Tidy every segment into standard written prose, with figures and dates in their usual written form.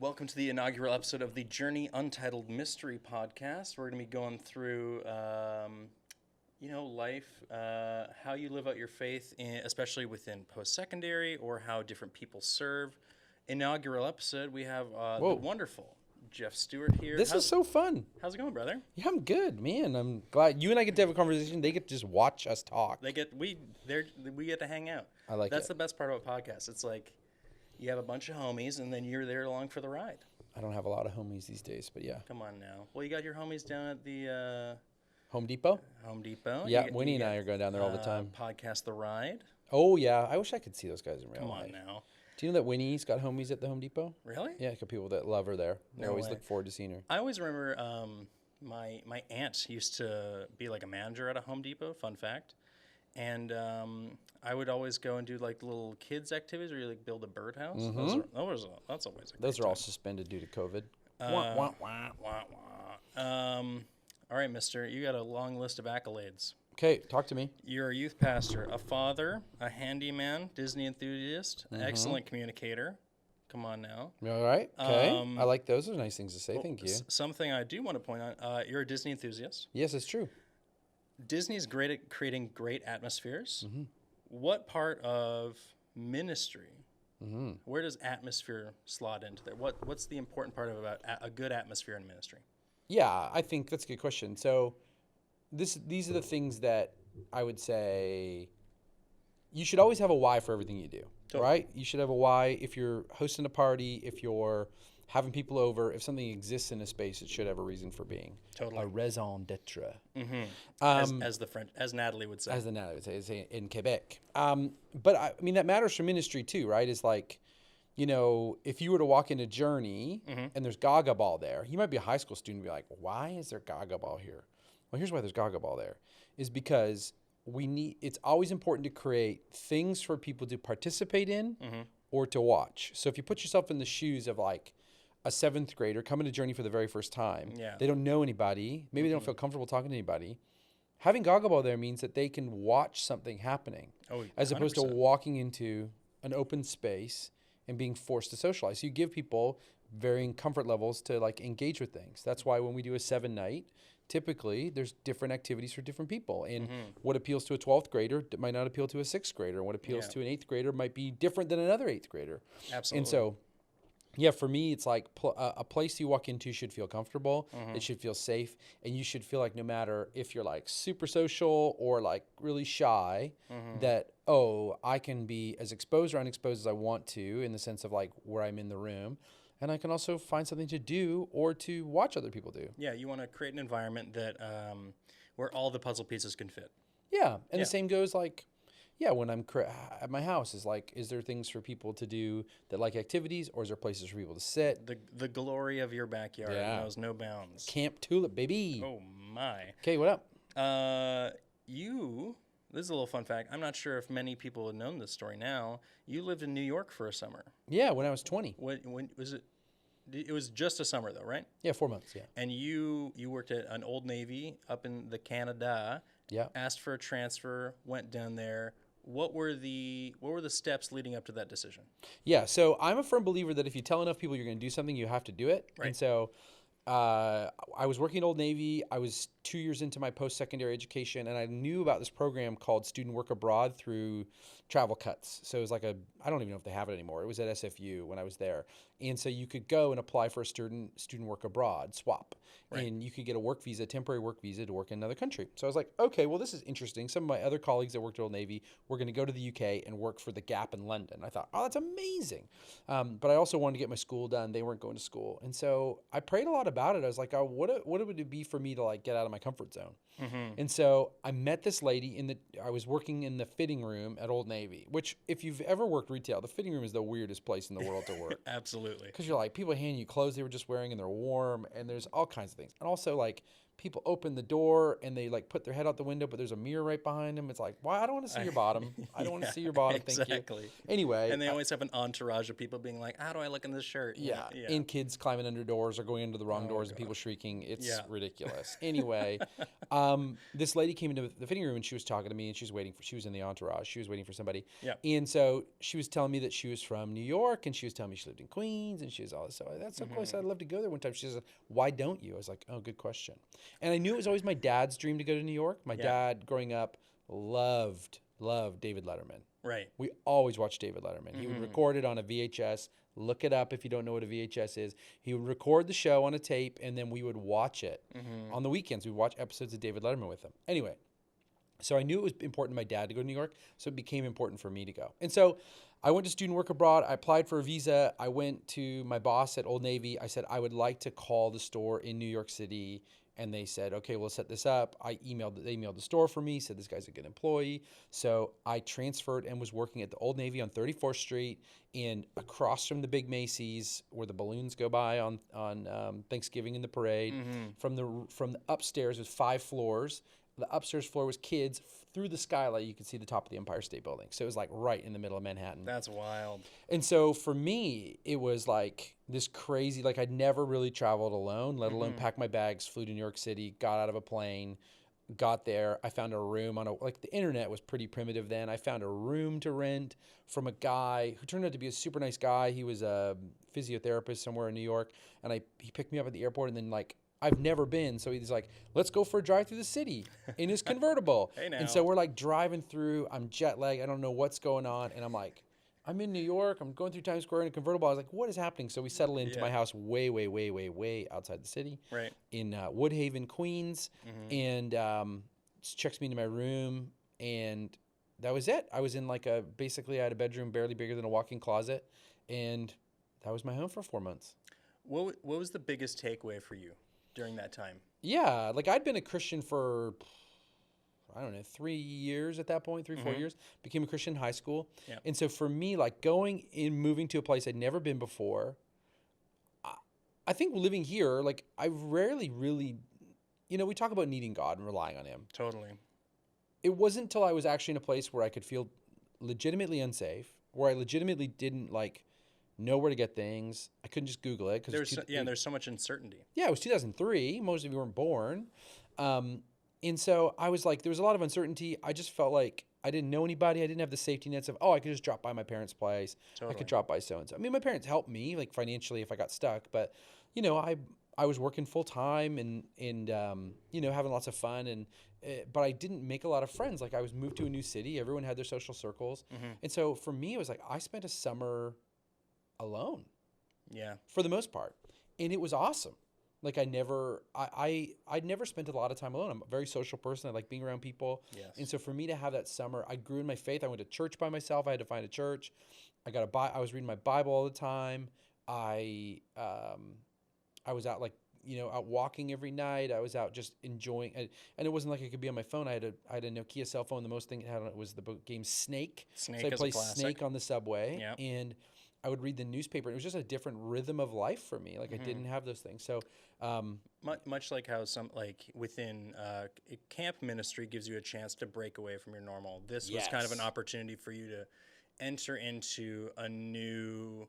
welcome to the inaugural episode of the Journey Untitled Mystery Podcast. We're going to be going through, life, how you live out your faith, especially within post-secondary, or how different people serve. Inaugural episode, we have the wonderful Geoff Stewart here. This is so fun. How's it going, brother? Yeah, I'm good, man. I'm glad you and I get to have a conversation. They get to just watch us talk. We get to hang out. I like That's it. the best part about podcasts. It's like you have a bunch of homies, and then you're there along for the ride. I don't have a lot of homies these days, but yeah. Come on now. Well, you got your homies down at the Home Depot? Home Depot. Yeah, Winnie and I are going down there all the time. Podcast The Ride. Oh, yeah. I wish I could see those guys in real Come life. on now. Do you know that Winnie's got homies at the Home Depot? Really? Yeah, got people that love her there. They No always way. look forward to seeing her. I always remember my aunt used to be like a manager at a Home Depot, fun fact. And I would always go and do like little kids activities where you like build a birdhouse. Mm-hmm. That's always a Those great are all time. suspended due to COVID. Wah, wah, wah. All right, mister, you got a long list of accolades. Okay, talk to me. You're a youth pastor, a father, a handyman, Disney enthusiast, an excellent communicator. Come on now. All right. Okay. I like those. Those are nice things to say. Thank you. Something I do want to point out, you're a Disney enthusiast. Yes, it's true. Disney's great at creating great atmospheres. Mm-hmm. What part of ministry, where does atmosphere slot into there? What's the important part about a good atmosphere in ministry? Yeah, I think that's a good question. So these are the things that I would say you should always have a why for everything you do, right? You should have a why if you're hosting a party, if you're having people over, if something exists in a space, it should have a reason for being. Totally. A raison d'etre. Mm-hmm. As Natalie would say. As the Natalie would say in Quebec. But I mean, that matters for ministry too, right? It's like, if you were to walk into Journey and there's Gaga Ball there, you might be a high school student and be like, why is there Gaga Ball here? Well, here's why there's Gaga Ball there, is because it's always important to create things for people to participate in or to watch. So if you put yourself in the shoes of like a 7th grader coming to Journey for the very first time, they don't know anybody, maybe they don't feel comfortable talking to anybody. Having Gaga Ball there means that they can watch something happening as opposed to walking into an open space and being forced to socialize. So you give people varying comfort levels to like engage with things. That's why when we do a 7-night, typically there's different activities for different people. And what appeals to a 12th grader might not appeal to a 6th grader. And what appeals to an 8th grader might be different than another 8th grader. Absolutely. And so, yeah, for me, it's like a place you walk into should feel comfortable. It should feel safe. And you should feel like no matter if you're like super social or like really shy, that, I can be as exposed or unexposed as I want to in the sense of like where I'm in the room. And I can also find something to do or to watch other people do. Yeah, you want to create an environment that where all the puzzle pieces can fit. Yeah, and the same goes like, when I'm at my house, is there things for people to do that like activities, or is there places for people to sit? The glory of your backyard knows no bounds. Camp Tulip, baby. Oh, my. Okay, what up? This is a little fun fact. I'm not sure if many people have known this story now. You lived in New York for a summer. Yeah, when I was 20. When was it? It was just a summer, though, right? Yeah, 4 months, yeah. And you worked at an Old Navy up in the Canada. Yeah. Asked for a transfer, went down there. What were the steps leading up to that decision? Yeah, so I'm a firm believer that if you tell enough people you're going to do something, you have to do it. Right. And so I was working at Old Navy. I was 2 years into my post-secondary education, and I knew about this program called Student Work Abroad through Travel Cuts. So it was like I don't even know if they have it anymore. It was at SFU when I was there. And so you could go and apply for a student work abroad swap. Right. And you could get a temporary work visa to work in another country. So I was like, okay, well, this is interesting. Some of my other colleagues that worked at Old Navy were going to go to the UK and work for the Gap in London. I thought, that's amazing. But I also wanted to get my school done. They weren't going to school. And so I prayed a lot about it. I was like, what would it be for me to like get out of my comfort zone? And so I met this lady I was working in the fitting room at Old Navy, which if you've ever worked retail, the fitting room is the weirdest place in the world to work. Absolutely. Because you're like, people hand you clothes they were just wearing and they're warm and there's all kinds of things. And also like people open the door and they like put their head out the window, but there's a mirror right behind them. It's like, why? I don't want to see your bottom. I don't want to see your bottom. Thank exactly. you. Anyway. And they always have an entourage of people being like, how do I look in this shirt? Yeah. And kids climbing under doors or going into the wrong doors and people shrieking. It's ridiculous. Anyway, this lady came into the fitting room and she was talking to me and she was in the entourage. She was waiting for somebody. Yeah. And so she was telling me that she was from New York and she was telling me she lived in Queens and she was all this. So that's so close. I'd love to go there one time. She said, why don't you? I was like, oh, good question. And I knew it was always my dad's dream to go to New York. My dad, growing up, loved David Letterman. Right. We always watched David Letterman. He would record it on a VHS. Look it up if you don't know what a VHS is. He would record the show on a tape, and then we would watch it. On the weekends, we'd watch episodes of David Letterman with him. Anyway, so I knew it was important to my dad to go to New York, so it became important for me to go. And so I went to student work abroad. I applied for a visa. I went to my boss at Old Navy. I said, I would like to call the store in New York City. And they said, okay, we'll set this up. They emailed the store for me, said this guy's a good employee. So I transferred and was working at the Old Navy on 34th Street and across from the big Macy's where the balloons go by on Thanksgiving in the parade. From the upstairs was 5 floors. The upstairs floor was kids. Through the skylight, you could see the top of the Empire State Building. So it was like right in the middle of Manhattan. That's wild. And so for me, it was like this crazy, like I'd never really traveled alone, let alone pack my bags, flew to New York City, got out of a plane, got there. I found a room like the internet was pretty primitive then. I found a room to rent from a guy who turned out to be a super nice guy. He was a physiotherapist somewhere in New York. And he picked me up at the airport and then like, I've never been. So he's like, let's go for a drive through the city in his convertible. Hey now. And so we're like driving through. I'm jet lagged. I don't know what's going on. And I'm like, I'm in New York. I'm going through Times Square in a convertible. I was like, what is happening? So we settle into my house way outside the city. Right. In Woodhaven, Queens. And checks me into my room. And that was it. I was in like basically I had a bedroom barely bigger than a walk-in closet. And that was my home for 4 months. What was the biggest takeaway for you during that time? Yeah, like I'd been a Christian for, I don't know, 3 years at that point, 4 years. Became a Christian in high school. Yep. And so for me, like moving to a place I'd never been before, I think living here, like I rarely really, we talk about needing God and relying on Him. Totally. It wasn't until I was actually in a place where I could feel legitimately unsafe, where I legitimately didn't like know where to get things. I couldn't just Google it. There's so much uncertainty. Yeah, it was 2003. Most of you weren't born. And so I was like, there was a lot of uncertainty. I just felt like I didn't know anybody. I didn't have the safety nets of, I could just drop by my parents' place. Totally. I could drop by so-and-so. I mean, my parents helped me like financially if I got stuck. But, I was working full time and having lots of fun. But I didn't make a lot of friends. Like I was moved to a new city. Everyone had their social circles. And so for me, it was like I spent a summer alone. Yeah. For the most part. And it was awesome. Like I'd never spent a lot of time alone. I'm a very social person. I like being around people. Yes. And so for me to have that summer, I grew in my faith. I went to church by myself. I had to find a church. I was reading my Bible all the time. I was out out walking every night. I was out just enjoying and it wasn't like I could be on my phone. I had a Nokia cell phone. The most thing it had on it was the game Snake. So I played Snake on the subway. Yep. And I would read the newspaper. It was just a different rhythm of life for me. Like I didn't have those things. So much like how some within camp ministry gives you a chance to break away from your normal. This was kind of an opportunity for you to enter into a new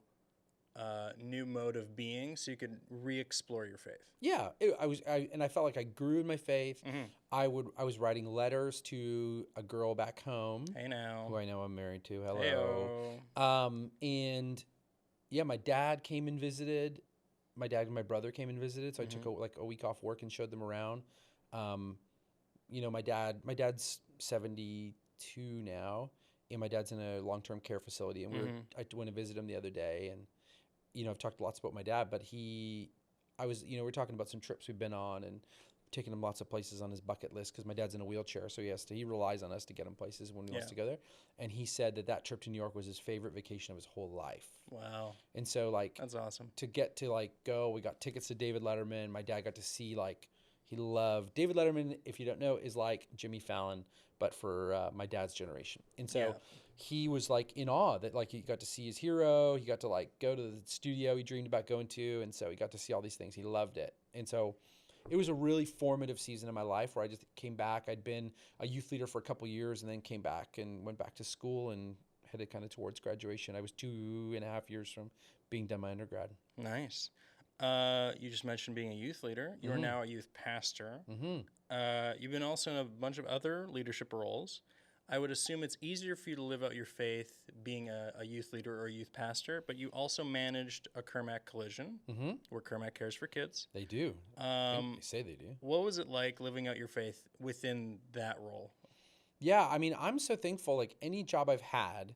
mode of being, so you could re-explore your faith. Yeah, I felt like I grew in my faith. I was writing letters to a girl back home. Hey now, who I know I'm married to. Hello. Heyo. And yeah, my dad came and visited. My dad and my brother came and visited, so I took a week off work and showed them around. My dad's 72 now, and my dad's in a long-term care facility, and I went to visit him the other day, and I've talked lots about my dad, but we're talking about some trips we've been on and taking him lots of places on his bucket list because my dad's in a wheelchair, so he relies on us to get him places when he wants to go there. And he said that trip to New York was his favorite vacation of his whole life. Wow. And so that's awesome. To get to go, we got tickets to David Letterman. My dad got to see he loved David Letterman. If you don't know, is like Jimmy Fallon, but for my dad's generation. And so he was in awe that he got to see his hero. He got to go to the studio he dreamed about going to. And so he got to see all these things. He loved it. And so it was a really formative season of my life where I just came back. I'd been a youth leader for a couple years and then came back and went back to school and headed kind of towards graduation. I was 2.5 years from being done my undergrad. Nice. You just mentioned being a youth leader. You are now a youth pastor. You've been also in a bunch of other leadership roles. I would assume it's easier for you to live out your faith being a youth leader or a youth pastor, but you also managed a Kermac collision where Kermac cares for kids. They do. I think they say they do. What was it like living out your faith within that role? Yeah, I mean, I'm so thankful. Like any job I've had,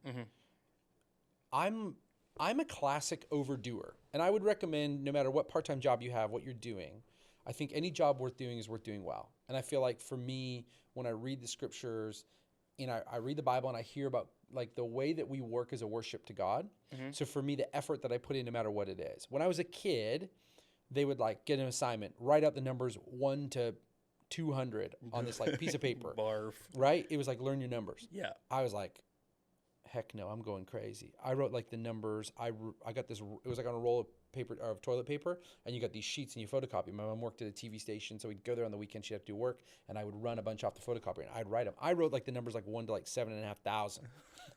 I'm a classic overdoer. And I would recommend no matter what part-time job you have, what you're doing, I think any job worth doing is worth doing well. And I feel like for me, when I read the scriptures, and I read the Bible and I hear about like the way that we work as a worship to God. So for me, the effort that I put in, no matter what it is. When I was a kid, they would like get an assignment, write out the numbers 1 to 200 on this like piece of paper. Barf. Right? It was like, learn your numbers. Yeah. I was like, heck no, I'm going crazy. I wrote like the numbers. I got this, it was like on a roll of paper, of toilet paper, and you got these sheets and you photocopy. My mom worked at a TV station, so we'd go there on the weekend. She'd have to do work, and I would run a bunch off the photocopier, and I'd write them. I wrote like the numbers like 1 to like 7,500.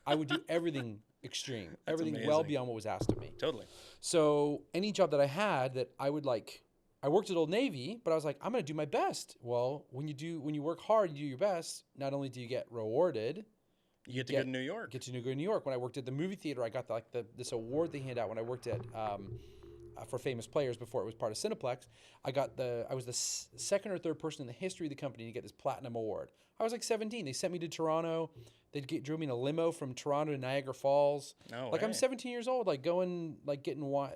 I would do everything extreme, everything amazing. well beyond what was asked of me. Totally. So any job that I had that I would like, I worked at Old Navy, but I was like, I'm going to do my best. Well, when you work hard, you do your best. Not only do you get rewarded, You get to go to New York. Get to go to New York. When I worked at the movie theater, I got this award they hand out when I worked at for famous players before it was part of Cineplex. I was the second or third person in the history of the company to get this platinum award. I was like 17. They sent me to Toronto. They drove me in a limo from Toronto to Niagara Falls. No like way. I'm 17 years old, like going, like getting wine,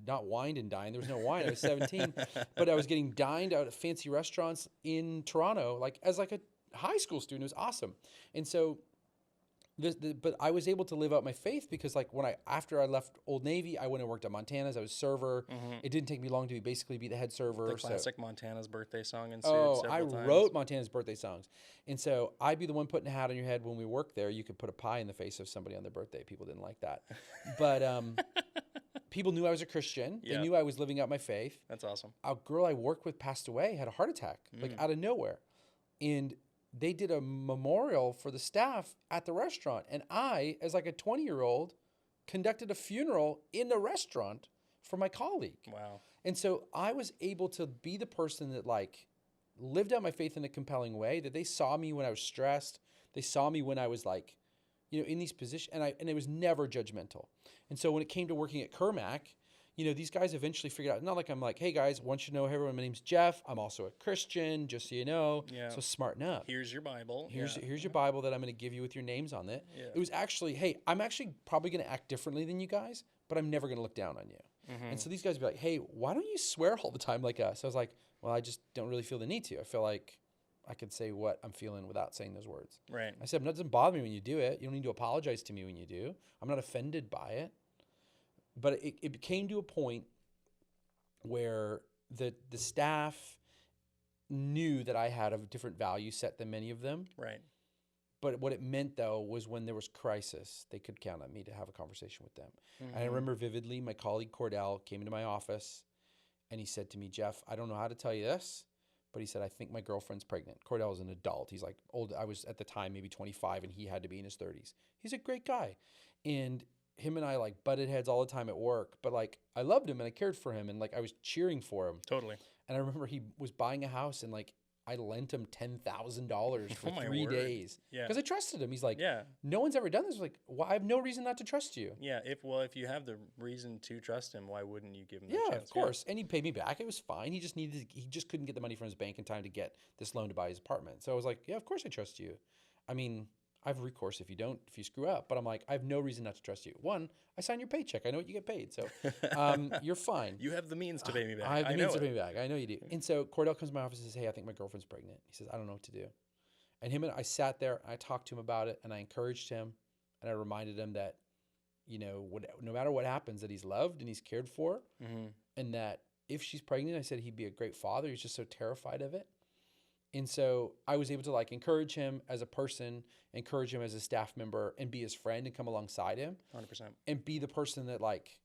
not wined and dined. There was no wine. I was 17, but I was getting dined out at fancy restaurants in Toronto, like as like a high school student. It was awesome. And so but I was able to live out my faith because like after I left Old Navy, I went and worked at Montana's. I was server. It didn't take me long to basically be the head server. The classic Montana's birthday song and I wrote Montana's birthday songs. And so I'd be the one putting a hat on your head when we worked there. You could put a pie in the face of somebody on their birthday. People didn't like that. But people knew I was a Christian. They knew I was living out my faith. That's awesome. A girl I worked with passed away, had a heart attack, like out of nowhere. And they did a memorial for the staff at the restaurant. And I, as like a 20-year-old, conducted a funeral in the restaurant for my colleague. Wow. And so I was able to be the person that like lived out my faith in a compelling way, that they saw me when I was stressed. They saw me when I was like, in these positions, and it was never judgmental. And so when it came to working at Kermac, these guys eventually figured out, not like I'm like, hey guys, once you know everyone, my name's Geoff. I'm also a Christian, just so you know. Yeah. So smarten up. Here's your Bible. Here's your Bible that I'm going to give you with your names on it. Yeah. It was actually, hey, I'm actually probably going to act differently than you guys, but I'm never going to look down on you. And so these guys would be like, hey, why don't you swear all the time like us? I was like, well, I just don't really feel the need to. I feel like I could say what I'm feeling without saying those words. Right. I said, it doesn't bother me when you do it. You don't need to apologize to me when you do. I'm not offended by it. But it came to a point where the staff knew that I had a different value set than many of them. Right. But what it meant, though, was when there was crisis, they could count on me to have a conversation with them. And I remember vividly, my colleague Cordell came into my office, and he said to me, Geoff, I don't know how to tell you this, but he said, I think my girlfriend's pregnant. Cordell is an adult. He's like old. I was at the time maybe 25, and he had to be in his 30s. He's a great guy. And him and I like butted heads all the time at work, but like I loved him and I cared for him and like I was cheering for him. Totally. And I remember he was buying a house and like I lent him $10,000 for 3 days. Yeah. Because I trusted him. He's like, no one's ever done this. I was like, well, I have no reason not to trust you. Yeah. If you have the reason to trust him, why wouldn't you give him the chance? Yeah, of course. And he paid me back. It was fine. He just couldn't get the money from his bank in time to get this loan to buy his apartment. So I was like, yeah, of course I trust you. I mean, I have recourse if you screw up. But I'm like, I have no reason not to trust you. One, I sign your paycheck. I know what you get paid. So you're fine. You have the means to pay me back. I have the means to pay me back. I know you do. And so Cordell comes to my office and says, hey, I think my girlfriend's pregnant. He says, I don't know what to do. And I sat there and I talked to him about it and I encouraged him and I reminded him that, no matter what happens, that he's loved and he's cared for. And that if she's pregnant, I said he'd be a great father. He's just so terrified of it. And so I was able to like encourage him as a person, encourage him as a staff member and be his friend and come alongside him 100%. and be the person that like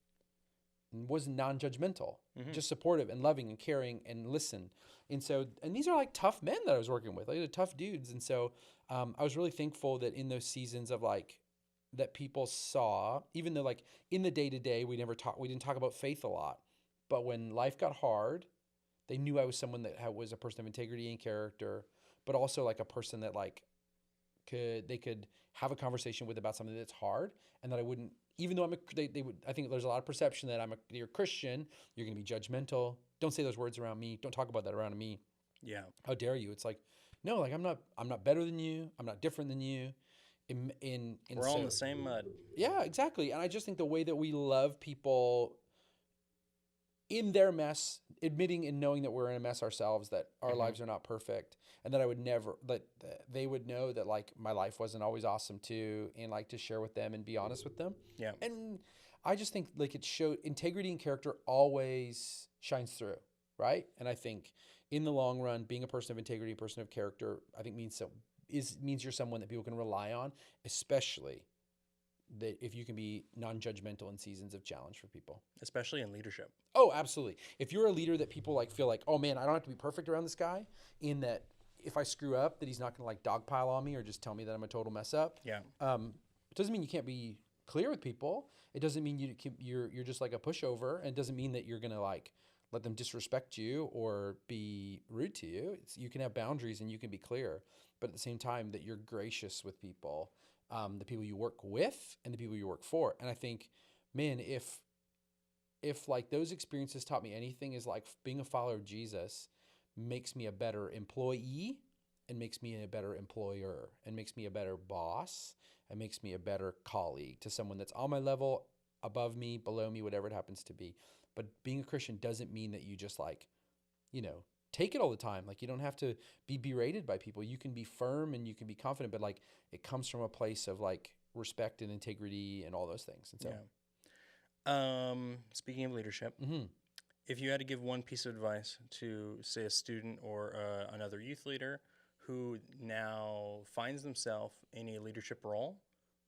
was non-judgmental, just supportive and loving and caring and listen. And so, and these are like tough men that I was working with, like they're tough dudes. And so I was really thankful that in those seasons of like, that people saw, even though like in the day-to-day, we didn't talk about faith a lot, but when life got hard, they knew I was someone that was a person of integrity and character, but also like a person that like they could have a conversation with about something that's hard, and that I wouldn't, even though I think there's a lot of perception that you're a Christian, you're going to be judgmental. Don't say those words around me. Don't talk about that around me. Yeah. How dare you? It's like, no, like I'm not better than you. I'm not different than you. We're all in the same mud. Yeah, exactly. And I just think the way that we love people in their mess, admitting and knowing that we're in a mess ourselves, that our lives are not perfect, and that I would never, that they would know that like my life wasn't always awesome too, and like to share with them and be honest with them. Yeah. And I just think like it showed integrity and character always shines through, right? And I think in the long run, being a person of integrity, a person of character, I think means you're someone that people can rely on, especially that if you can be non-judgmental in seasons of challenge for people. Especially in leadership. Oh, absolutely. If you're a leader that people like feel like, oh man, I don't have to be perfect around this guy, in that if I screw up, that he's not going to like dogpile on me or just tell me that I'm a total mess up. Yeah. It doesn't mean you can't be clear with people. It doesn't mean you're just like a pushover. And it doesn't mean that you're going to like let them disrespect you or be rude to you. You can have boundaries and you can be clear, but at the same time that you're gracious with people, the people you work with and the people you work for. And I think, man, if like those experiences taught me anything, is like being a follower of Jesus makes me a better employee and makes me a better employer and makes me a better boss and makes me a better colleague to someone that's on my level, above me, below me, whatever it happens to be. But being a Christian doesn't mean that you just like, take it all the time. Like you don't have to be berated by people. You can be firm and you can be confident, but like it comes from a place of like respect and integrity and all those things. And so, speaking of leadership, if you had to give one piece of advice to, say, a student or another youth leader who now finds themselves in a leadership role,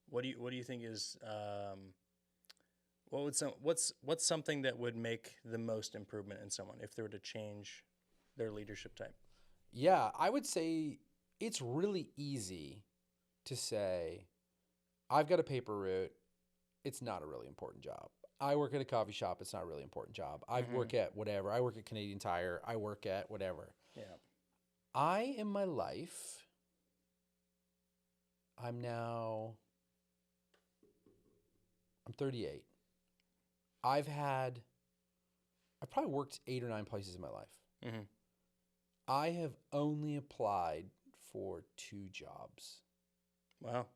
what do you think is what's something that would make the most improvement in someone if they were to change their leadership type? Yeah, I would say it's really easy to say, I've got a paper route. It's not a really important job. I work at a coffee shop. It's not a really important job. I work at whatever. I work at Canadian Tire. I work at whatever. Yeah. In my life, I'm 38. I've probably worked 8 or 9 places in my life. I have only applied for 2 jobs. Wow.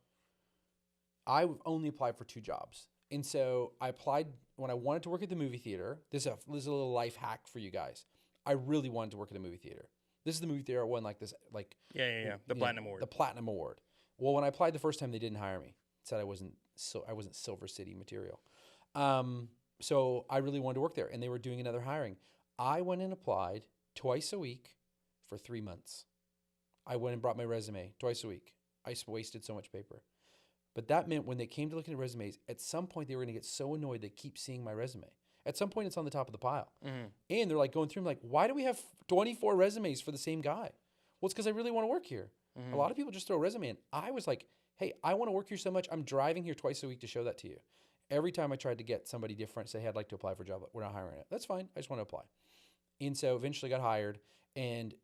I've only applied for 2 jobs. And so I applied when I wanted to work at the movie theater. This is a little life hack for you guys. I really wanted to work at a movie theater. This is the movie theater I won like this, like the Platinum Award. The Platinum Award. Well, when I applied the first time, they didn't hire me. Said I wasn't Silver City material. So I really wanted to work there, and they were doing another hiring. I went and applied twice a week for 3 months. I went and brought my resume twice a week. I just wasted so much paper. But that meant when they came to looking at resumes, at some point they were going to get so annoyed they keep seeing my resume. At some point it's on the top of the pile. And they're like going through, like, why do we have 24 resumes for the same guy? Well, it's because I really want to work here. A lot of people just throw a resume in. I was like, hey, I want to work here so much. I'm driving here twice a week to show that to you. Every time I tried to get somebody different, say, hey, I'd like to apply for a job, we're not hiring it. That's fine. I just want to apply. And so eventually got hired. And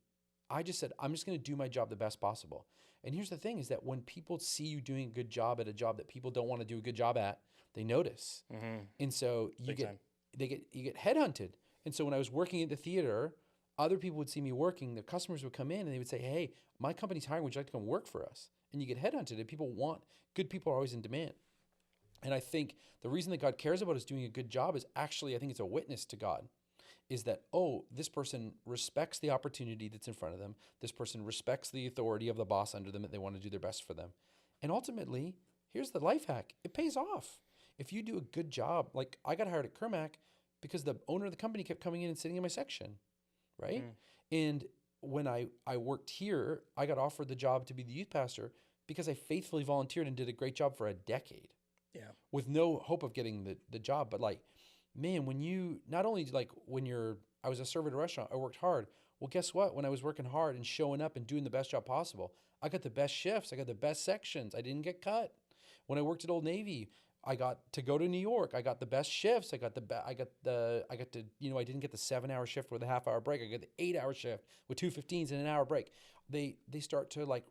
I just said, I'm just going to do my job the best possible. And here's the thing is that when people see you doing a good job at a job that people don't want to do a good job at, they notice. And so you get headhunted. And so when I was working at the theater, other people would see me working, the customers would come in and they would say, hey, my company's hiring, would you like to come work for us? And you get headhunted, and good people are always in demand. And I think the reason that God cares about us doing a good job is actually, I think it's a witness to God, is that, oh, this person respects the opportunity that's in front of them. This person respects the authority of the boss under them, that they want to do their best for them. And ultimately, here's the life hack. It pays off. If you do a good job, like I got hired at Kermac because the owner of the company kept coming in and sitting in my section, right? And when I worked here, I got offered the job to be the youth pastor because I faithfully volunteered and did a great job for a decade. Yeah. With no hope of getting the job. But like, man, when you not only like when I was a server at a restaurant, I worked hard. Well, guess what? When I was working hard and showing up and doing the best job possible, I got the best shifts. I got the best sections. I didn't get cut. When I worked at Old Navy, I got to go to New York. I got the best shifts. I got to, I didn't get the 7-hour shift with a half-hour break. I got the 8-hour shift with 2 15s and an hour break. They start to like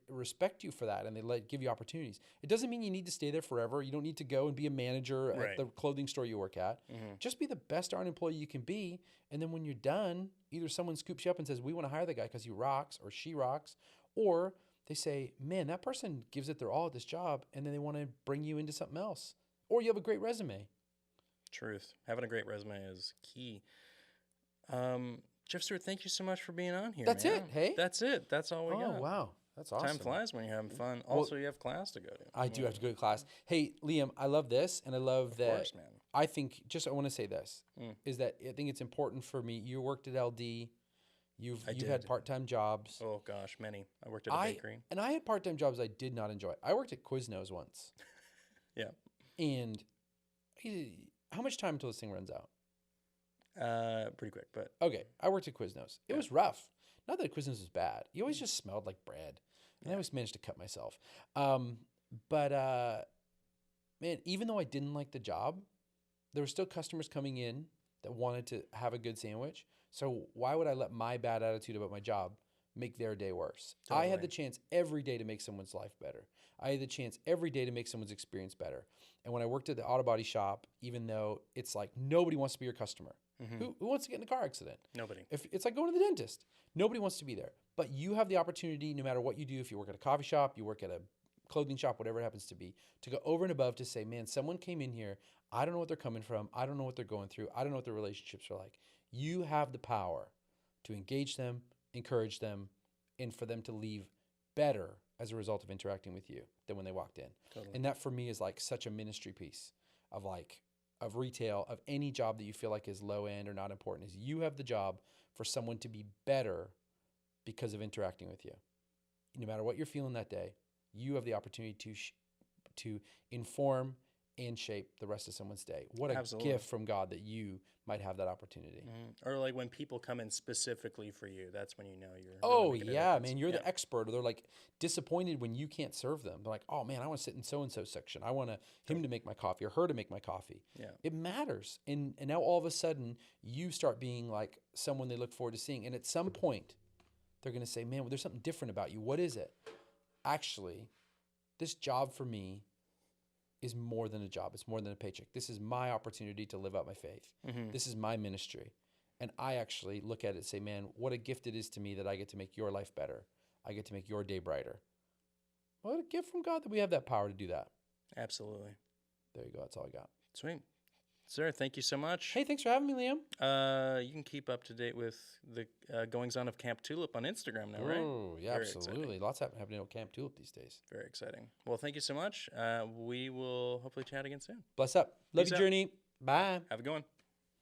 respect you for that, and they give you opportunities. It doesn't mean you need to stay there forever. You don't need to go and be a manager at the clothing store you work at. Just be the best darn employee you can be. And then when you're done, either someone scoops you up and says, we want to hire the guy because he rocks or she rocks, or they say, man, that person gives it their all at this job, and then they want to bring you into something else. Or you have a great resume. Truth. Having a great resume is key. Geoff Stewart, thank you so much for being on here. That's man. it. Hey? That's it. That's all we got. Oh, wow. That's awesome. Time flies when you're having fun. Also, you have class to go to. I do have to go to class. Hey, Liam, I love this, and I love that. Of course, man. I think, I want to say this, is that I think it's important for me. You worked at LD. You've had part-time jobs. Oh, gosh, many. I worked at a bakery. And I had part-time jobs I did not enjoy. I worked at Quiznos once. Yeah. And how much time until this thing runs out? Pretty quick, but... Okay, I worked at Quiznos. It was rough. Not that Quiznos was bad. You always just smelled like bread. And I always managed to cut myself. But man, even though I didn't like the job, there were still customers coming in that wanted to have a good sandwich. So why would I let my bad attitude about my job make their day worse? Totally. I had the chance every day to make someone's life better. I had the chance every day to make someone's experience better. And when I worked at the auto body shop, even though it's like nobody wants to be your customer. Who wants to get in a car accident? Nobody. If it's like going to the dentist. Nobody wants to be there. But you have the opportunity, no matter what you do, if you work at a coffee shop, you work at a clothing shop, whatever it happens to be, to go over and above to say, man, someone came in here. I don't know what they're coming from. I don't know what they're going through. I don't know what their relationships are like. You have the power to engage them, encourage them, and for them to leave better as a result of interacting with you than when they walked in. Totally. And that for me is like such a ministry piece of retail, of any job that you feel like is low end or not important, is you have the job for someone to be better because of interacting with you. No matter what you're feeling that day, you have the opportunity to inform and shape the rest of someone's day. What a Absolutely. Gift from God that you might have that opportunity. Or like when people come in specifically for you, that's when you know you're... Oh, really yeah, man, you're the expert. Or they're like disappointed when you can't serve them. They're like, oh man, I want to sit in so-and-so section. I want him to make my coffee or her to make my coffee. Yeah. It matters. And now all of a sudden you start being like someone they look forward to seeing. And at some point they're going to say, man, well, there's something different about you. What is it? Actually, this job for me is more than a job. It's more than a paycheck. This is my opportunity to live out my faith. This is my ministry. And I actually look at it and say, man, what a gift it is to me that I get to make your life better. I get to make your day brighter. What a gift from God that we have that power to do that. Absolutely. There you go. That's all I got. Sweet. Sir, thank you so much. Hey, thanks for having me, Liam. You can keep up to date with the goings-on of Camp Tulip on Instagram now, right? Oh, yeah, absolutely. Exciting. Lots happening at Camp Tulip these days. Very exciting. Well, thank you so much. We will hopefully chat again soon. Bless up. Love you, Journey. Bye. Have a good one.